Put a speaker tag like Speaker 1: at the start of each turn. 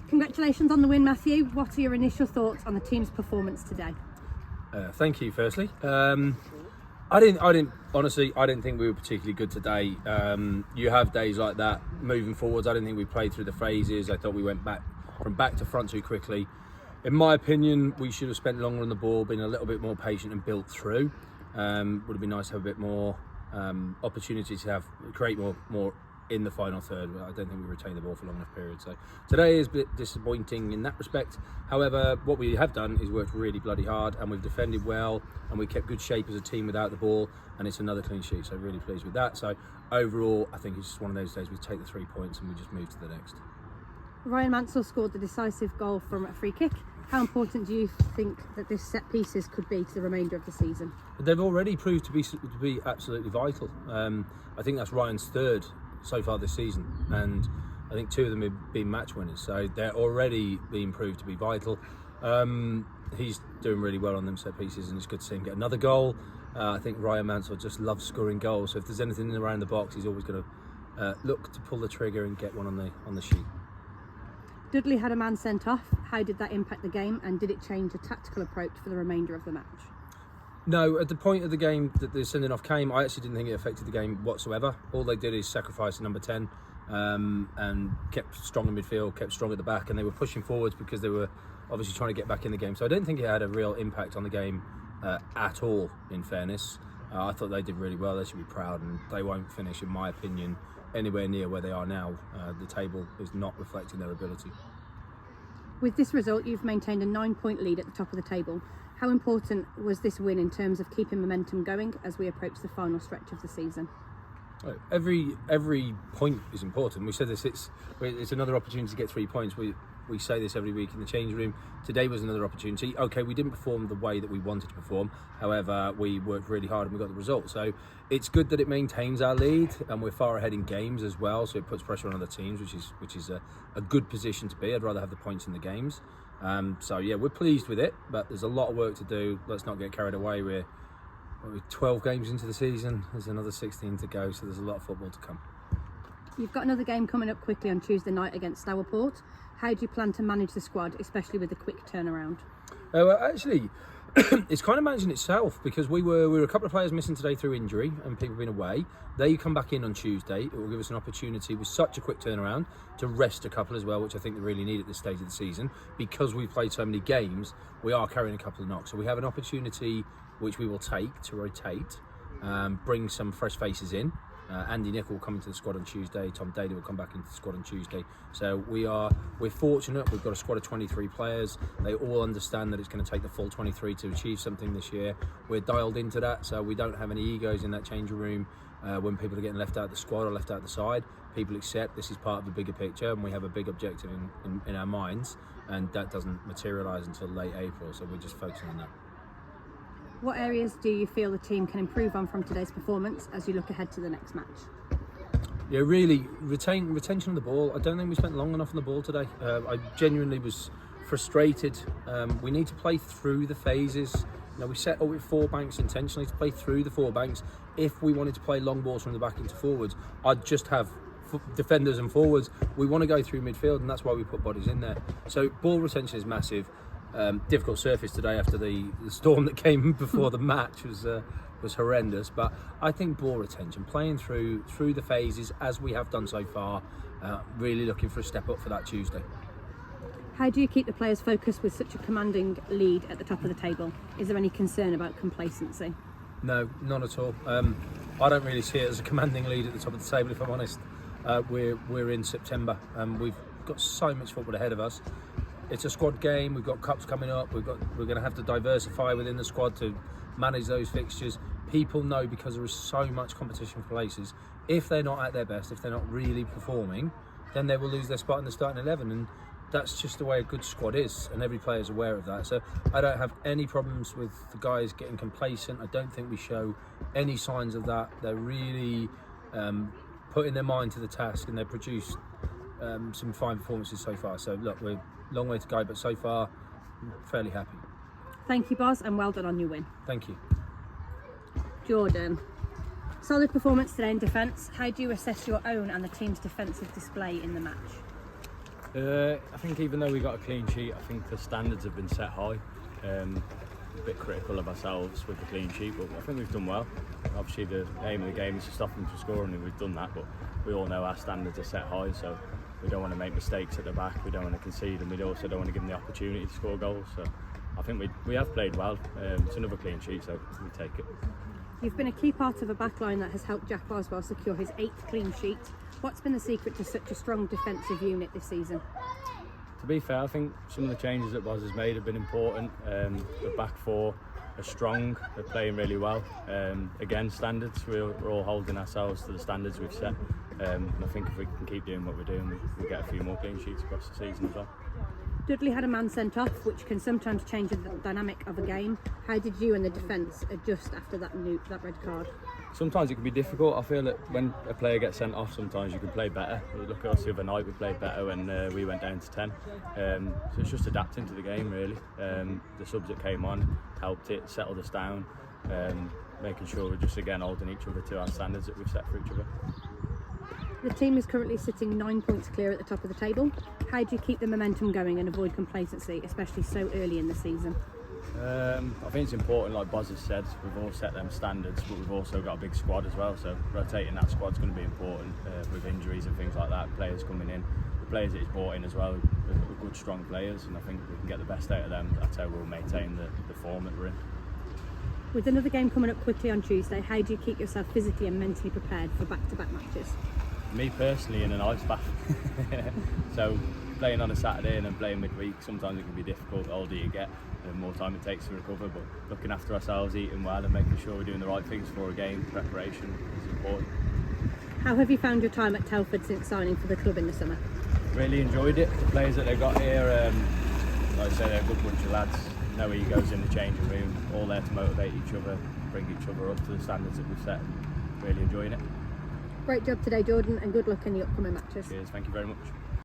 Speaker 1: Congratulations on the win, Matthew. What are your initial thoughts on the team's performance today?
Speaker 2: Thank you, firstly. I didn't think we were particularly good today. You have days like that moving forwards. I didn't think we played through the phases. I thought we went from back to front too quickly. In my opinion, we should have spent longer on the ball, been a little bit more patient and built through. Would have been nice to have a bit more opportunity to create more in the final third. I don't think we retained the ball for long enough period. So today is a bit disappointing in that respect. However, what we have done is worked really bloody hard, and we've defended well, and we kept good shape as a team without the ball, and it's another clean sheet. So really pleased with that. So overall, I think it's just one of those days we take the 3 points and we just move to the next.
Speaker 1: Ryan Mansell scored the decisive goal from a free kick. How important do you think that this set pieces could be to the remainder of the season?
Speaker 2: They've already proved to be absolutely vital. I think that's Ryan's third so far this season, and I think 2 of them have been match winners, so they're already being proved to be vital. He's doing really well on them set pieces, and it's good to see him get another goal. I think Ryan Mansell just loves scoring goals, so if there's anything around the box, he's always going to look to pull the trigger and get one on the sheet.
Speaker 1: Dudley had a man sent off. How did that impact the game, and did it change the tactical approach for the remainder of the match?
Speaker 2: No, at the point of the game that the sending off came, I actually didn't think it affected the game whatsoever. All they did is sacrifice number 10 and kept strong in midfield, kept strong at the back, and they were pushing forwards because they were obviously trying to get back in the game. So I don't think it had a real impact on the game at all, in fairness. I thought they did really well. They should be proud, and they won't finish, in my opinion, anywhere near where they are now. The table is not reflecting their ability.
Speaker 1: With this result, you've maintained a 9-point lead at the top of the table. How important was this win in terms of keeping momentum going as we approach the final stretch of the season?
Speaker 2: Every point is important. We said this, it's another opportunity to get 3 points. We say this every week in the change room. Today was another opportunity. Okay, we didn't perform the way that we wanted to perform. However, we worked really hard and we got the result. So it's good that it maintains our lead, and we're far ahead in games as well. So it puts pressure on other teams, which is a good position to be. I'd rather have the points in the games. So yeah, we're pleased with it, but there's a lot of work to do. Let's not get carried away. We're 12 games into the season. There's another 16 to go, so there's a lot of football to come.
Speaker 1: You've got another game coming up quickly on Tuesday night against Stourport. How do you plan to manage the squad, especially with the quick turnaround?
Speaker 2: Actually, it's kind of managing itself, because we were a couple of players missing today through injury and people being away. They come back in on Tuesday. It will give us an opportunity with such a quick turnaround to rest a couple as well, which I think they really need at this stage of the season. Because we've played so many games, we are carrying a couple of knocks. So we have an opportunity which we will take to rotate, bring some fresh faces in. Andy Nick will come into the squad on Tuesday. Tom Daly will come back into the squad on Tuesday. So we're fortunate. We've got a squad of 23 players. They all understand that it's going to take the full 23 to achieve something this year. We're dialed into that, so we don't have any egos in that changing room. When people are getting left out of the squad or left out the side, people accept this is part of the bigger picture, and we have a big objective in our minds, and that doesn't materialise until late April. So we're just focusing on that.
Speaker 1: What areas do you feel the team can improve on from today's performance as you look ahead to the next match?
Speaker 2: Yeah, really, retention of the ball. I don't think we spent long enough on the ball today. I genuinely was frustrated. We need to play through the phases. We set up with 4 banks intentionally to play through the 4 banks. If we wanted to play long balls from the back into forwards, I'd just have defenders and forwards. We want to go through midfield, and that's why we put bodies in there. So ball retention is massive. Difficult surface today after the storm that came before the match was horrendous, but I think ball retention, playing through the phases as we have done so far, really looking for a step up for that Tuesday.
Speaker 1: How do you keep the players focused with such a commanding lead at the top of the table? Is there any concern about complacency?
Speaker 2: No, not at all. I don't really see it as a commanding lead at the top of the table, if I'm honest. We're in September, and we've got so much football ahead of us. It's a squad game. We've got cups coming up. We're going to have to diversify within the squad to manage those fixtures. People know, because there is so much competition for places, if they're not at their best, if they're not really performing, then they will lose their spot in the starting 11, and that's just the way a good squad is, and every player is aware of that. So I don't have any problems with the guys getting complacent. I don't think we show any signs of that. They're really putting their mind to the task, and they've produced some fine performances so far. So look, we're a long way to go, but so far I'm fairly happy.
Speaker 1: Thank you, Bos, and well done on your win.
Speaker 2: Thank you.
Speaker 1: Jordan, solid performance today in defence. How do you assess your own and the team's defensive display in the match?
Speaker 3: I think even though we got a clean sheet, I think the standards have been set high. A bit critical of ourselves with the clean sheet, but I think we've done well. Obviously the aim of the game is to stop them from scoring, and we've done that, but we all know our standards are set high, so we don't want to make mistakes at the back, we don't want to concede, and we also don't want to give them the opportunity to score goals. So I think we have played well. It's another clean sheet, so we take it.
Speaker 1: You've been a key part of a backline that has helped Jack Boswell secure his 8th clean sheet. What's been the secret to such a strong defensive unit this season?
Speaker 3: To be fair, I think some of the changes that Boz has made have been important. The back four are strong, they're playing really well. Again, standards, we're all holding ourselves to the standards we've set. And I think if we can keep doing what we're doing, we'll get a few more clean sheets across the season as well.
Speaker 1: Dudley had a man sent off, which can sometimes change the dynamic of a game. How did you and the defence adjust after that red card?
Speaker 3: Sometimes it can be difficult. I feel that when a player gets sent off, sometimes you can play better. Look at us the other night, we played better when we went down to 10. So it's just adapting to the game, really. The subs that came on helped it, settled us down, making sure we're just again holding each other to our standards that we've set for each other.
Speaker 1: The team is currently sitting 9 points clear at the top of the table. How do you keep the momentum going and avoid complacency, especially so early in the season?
Speaker 3: I think it's important, like Boz has said, we've all set them standards, but we've also got a big squad as well, so rotating that squad's going to be important with injuries and things like that, players coming in. The players that he's brought in as well are good, strong players, and I think we can get the best out of them. That's how we'll maintain the form that we're in.
Speaker 1: With another game coming up quickly on Tuesday, how do you keep yourself physically and mentally prepared for back-to-back matches?
Speaker 3: Me personally, in an ice bath. So playing on a Saturday and then playing midweek, sometimes it can be difficult. The older you get, the more time it takes to recover, but looking after ourselves, eating well and making sure we're doing the right things for a game, preparation is important.
Speaker 1: How have you found your time at Telford since signing for the club in the summer?
Speaker 3: Really enjoyed it. The players that they've got here, like I say, they're a good bunch of lads. No egos in the changing room, all there to motivate each other, bring each other up to the standards that we've set. Really enjoying it.
Speaker 1: Great job today, Jordan, and good luck in the upcoming matches.
Speaker 3: Cheers, thank you very much.